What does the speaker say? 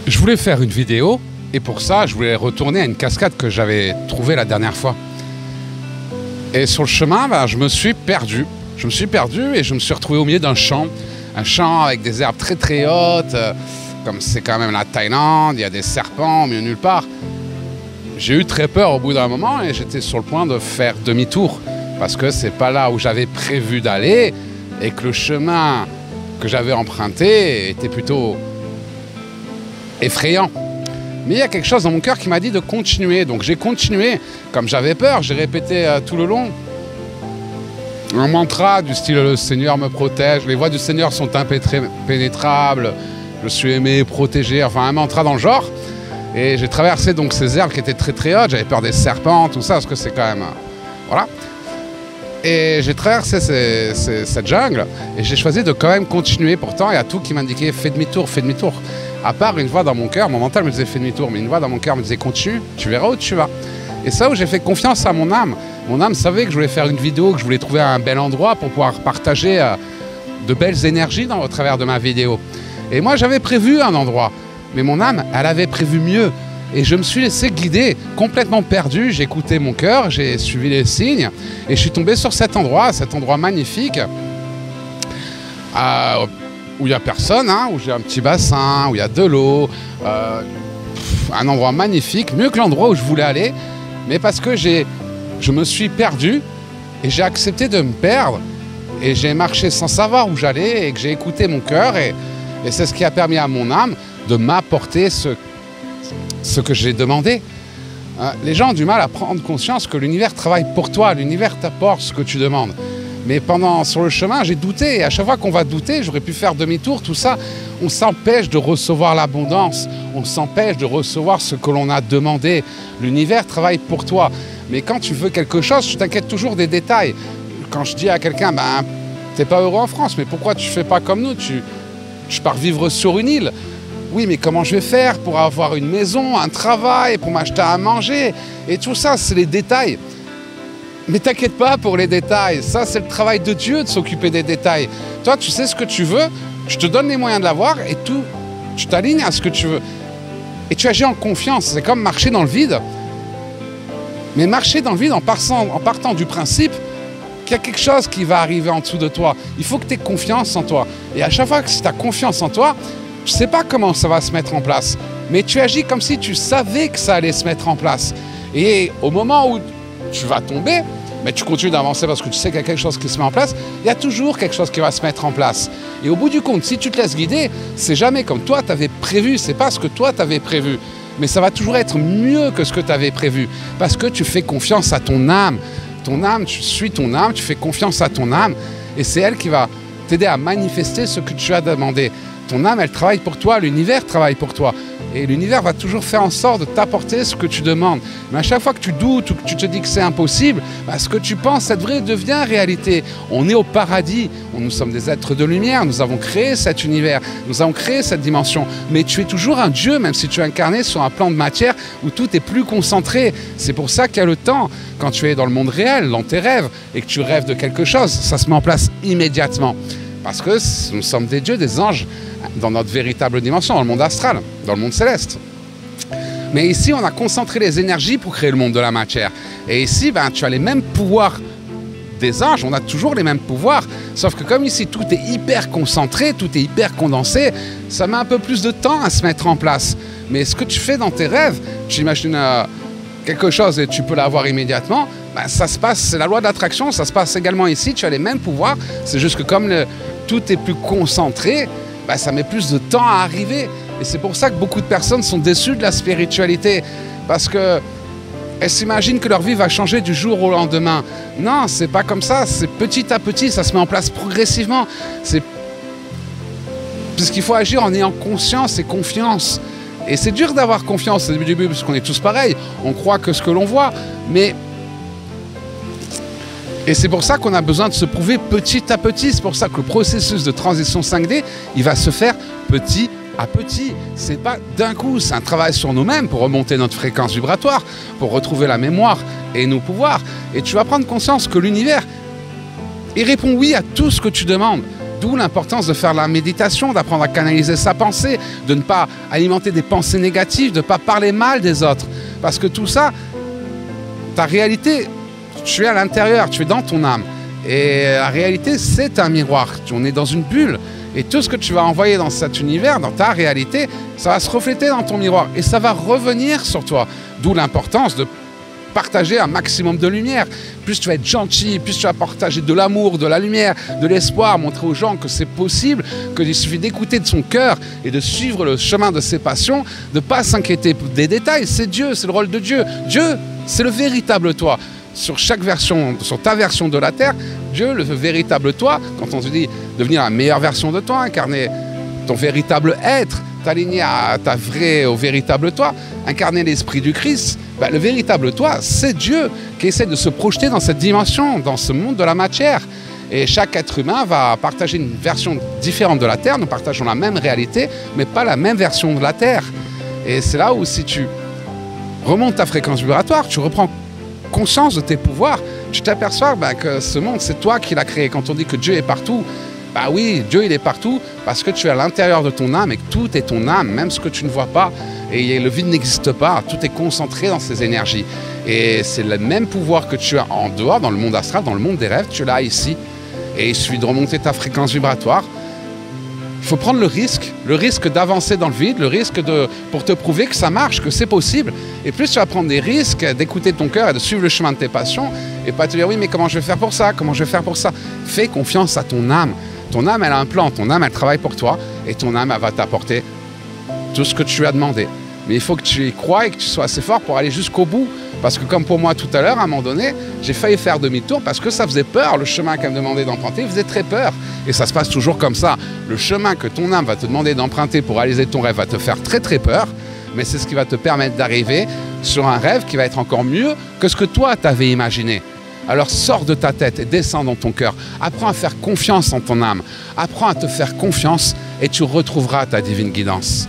Je voulais faire une vidéo et pour ça, je voulais retourner à une cascade que j'avais trouvée la dernière fois. Et sur le chemin, je me suis perdu. Je me suis perdu et je me suis retrouvé au milieu d'un champ. Un champ avec des herbes très très hautes. Comme c'est quand même la Thaïlande, il y a des serpents au milieu de nulle part. J'ai eu très peur au bout d'un moment et j'étais sur le point de faire demi-tour. Parce que c'est pas là où j'avais prévu d'aller et que le chemin que j'avais emprunté était plutôt effrayant. Mais il y a quelque chose dans mon cœur qui m'a dit de continuer. Donc j'ai continué. Comme j'avais peur, j'ai répété tout le long un mantra du style « Le Seigneur me protège, les voies du Seigneur sont impénétrables, je suis aimé, protégé », enfin un mantra dans le genre. Et j'ai traversé donc ces herbes qui étaient très très hautes, j'avais peur des serpents, tout ça, parce que c'est quand même... voilà. Et j'ai traversé cette jungle et j'ai choisi de quand même continuer. Pourtant, il y a tout qui m'indiquait « Fais demi-tour, fais demi-tour ». À part une voix dans mon cœur, mon mental me disait « Fais demi-tour », mais une voix dans mon cœur me disait « Continue, tu verras où tu vas ». Et c'est là où j'ai fait confiance à mon âme. Mon âme savait que je voulais faire une vidéo, que je voulais trouver un bel endroit pour pouvoir partager de belles énergies au travers de ma vidéo. Et moi, j'avais prévu un endroit. Mais mon âme, elle avait prévu mieux. Et je me suis laissé guider, complètement perdu. J'ai écouté mon cœur, j'ai suivi les signes. Et je suis tombé sur cet endroit magnifique. Où il n'y a personne, où j'ai un petit bassin, où il y a de l'eau. Un endroit magnifique, mieux que l'endroit où je voulais aller. Mais parce que je me suis perdu et j'ai accepté de me perdre. Et j'ai marché sans savoir où j'allais et que j'ai écouté mon cœur. Et c'est ce qui a permis à mon âme de m'apporter ce que j'ai demandé. Les gens ont du mal à prendre conscience que l'univers travaille pour toi. L'univers t'apporte ce que tu demandes. Mais sur le chemin, j'ai douté. Et à chaque fois qu'on va douter, j'aurais pu faire demi-tour, tout ça. On s'empêche de recevoir l'abondance. On s'empêche de recevoir ce que l'on a demandé. L'univers travaille pour toi. Mais quand tu veux quelque chose, tu t'inquiètes toujours des détails. Quand je dis à quelqu'un, t'es pas heureux en France, mais pourquoi tu fais pas comme nous? Je pars vivre sur une île. Oui, mais comment je vais faire pour avoir une maison, un travail, pour m'acheter à manger? Et tout ça, c'est les détails. Mais t'inquiète pas pour les détails. Ça, c'est le travail de Dieu de s'occuper des détails. Toi, tu sais ce que tu veux, je te donne les moyens de l'avoir et tu t'alignes à ce que tu veux. Et tu agis en confiance. C'est comme marcher dans le vide. Mais marcher dans le vide en partant du principe qu'il y a quelque chose qui va arriver en dessous de toi. Il faut que tu aies confiance en toi. Et à chaque fois que tu as confiance en toi, je ne sais pas comment ça va se mettre en place. Mais tu agis comme si tu savais que ça allait se mettre en place. Et au moment où tu vas tomber, mais tu continues d'avancer parce que tu sais qu'il y a quelque chose qui se met en place, il y a toujours quelque chose qui va se mettre en place. Et au bout du compte, si tu te laisses guider, c'est jamais comme toi tu avais prévu, c'est pas ce que toi tu avais prévu. Mais ça va toujours être mieux que ce que tu avais prévu. Parce que tu fais confiance à ton âme. Ton âme, tu suis ton âme, tu fais confiance à ton âme. Et c'est elle qui va t'aider à manifester ce que tu as demandé. Ton âme, elle travaille pour toi, l'univers travaille pour toi. Et l'univers va toujours faire en sorte de t'apporter ce que tu demandes. Mais à chaque fois que tu doutes ou que tu te dis que c'est impossible, ce que tu penses, ça devient réalité. On est au paradis. Nous sommes des êtres de lumière. Nous avons créé cet univers. Nous avons créé cette dimension. Mais tu es toujours un Dieu, même si tu es incarné sur un plan de matière où tout est plus concentré. C'est pour ça qu'il y a le temps. Quand tu es dans le monde réel, dans tes rêves, et que tu rêves de quelque chose, ça se met en place immédiatement. Parce que nous sommes des dieux, des anges, dans notre véritable dimension, dans le monde astral, dans le monde céleste. Mais ici, on a concentré les énergies pour créer le monde de la matière. Et ici, tu as les mêmes pouvoirs des anges, on a toujours les mêmes pouvoirs, sauf que comme ici, tout est hyper concentré, tout est hyper condensé, ça met un peu plus de temps à se mettre en place. Mais ce que tu fais dans tes rêves, tu imagines quelque chose et tu peux l'avoir immédiatement, ça se passe, c'est la loi de l'attraction, ça se passe également ici, tu as les mêmes pouvoirs, c'est juste que comme tout est plus concentré, ça met plus de temps à arriver. Et c'est pour ça que beaucoup de personnes sont déçues de la spiritualité. Parce qu'elles s'imaginent que leur vie va changer du jour au lendemain. Non, c'est pas comme ça. C'est petit à petit, ça se met en place progressivement. Puisqu'il faut agir en ayant conscience et confiance. Et c'est dur d'avoir confiance au début, parce qu'on est tous pareils. On croit que ce que l'on voit. Et c'est pour ça qu'on a besoin de se prouver petit à petit. C'est pour ça que le processus de transition 5D, il va se faire petit à petit. C'est pas d'un coup, c'est un travail sur nous-mêmes pour remonter notre fréquence vibratoire, pour retrouver la mémoire et nos pouvoirs. Et tu vas prendre conscience que l'univers, il répond oui à tout ce que tu demandes. D'où l'importance de faire la méditation, d'apprendre à canaliser sa pensée, de ne pas alimenter des pensées négatives, de ne pas parler mal des autres. Parce que tout ça, ta réalité, tu es à l'intérieur, tu es dans ton âme. Et la réalité, c'est un miroir. On est dans une bulle. Et tout ce que tu vas envoyer dans cet univers, dans ta réalité, ça va se refléter dans ton miroir. Et ça va revenir sur toi. D'où l'importance de partager un maximum de lumière. Plus tu vas être gentil, plus tu vas partager de l'amour, de la lumière, de l'espoir, montrer aux gens que c'est possible, qu'il suffit d'écouter de son cœur et de suivre le chemin de ses passions, de ne pas s'inquiéter des détails. C'est Dieu, c'est le rôle de Dieu. Dieu, c'est le véritable toi. Sur chaque version, sur ta version de la Terre, Dieu, le véritable toi, quand on te dit devenir la meilleure version de toi, incarner ton véritable être, t'aligner au véritable toi, incarner l'esprit du Christ, ben, le véritable toi, c'est Dieu qui essaie de se projeter dans cette dimension, dans ce monde de la matière. Et chaque être humain va partager une version différente de la Terre, nous partageons la même réalité, mais pas la même version de la Terre. Et c'est là où si tu remontes ta fréquence vibratoire, tu reprends conscience de tes pouvoirs, tu t'aperçois que ce monde, c'est toi qui l'as créé. Quand on dit que Dieu est partout, bah oui, Dieu il est partout parce que tu es à l'intérieur de ton âme et que tout est ton âme, même ce que tu ne vois pas. Et le vide n'existe pas, tout est concentré dans ces énergies. Et c'est le même pouvoir que tu as en dehors, dans le monde astral, dans le monde des rêves, tu l'as ici. Et il suffit de remonter ta fréquence vibratoire. Il faut prendre le risque d'avancer dans le vide, le risque pour te prouver que ça marche, que c'est possible. Et plus tu vas prendre des risques d'écouter ton cœur et de suivre le chemin de tes passions, et pas te dire oui mais comment je vais faire pour ça, comment je vais faire pour ça. Fais confiance à ton âme. Ton âme elle a un plan, ton âme elle travaille pour toi, et ton âme elle va t'apporter tout ce que tu lui as demandé. Mais il faut que tu y crois et que tu sois assez fort pour aller jusqu'au bout. Parce que comme pour moi tout à l'heure, à un moment donné, j'ai failli faire demi-tour parce que ça faisait peur. Le chemin qu'elle me demandait d'emprunter faisait très peur. Et ça se passe toujours comme ça. Le chemin que ton âme va te demander d'emprunter pour réaliser ton rêve va te faire très très peur. Mais c'est ce qui va te permettre d'arriver sur un rêve qui va être encore mieux que ce que toi t'avais imaginé. Alors sors de ta tête et descends dans ton cœur. Apprends à faire confiance en ton âme. Apprends à te faire confiance et tu retrouveras ta divine guidance.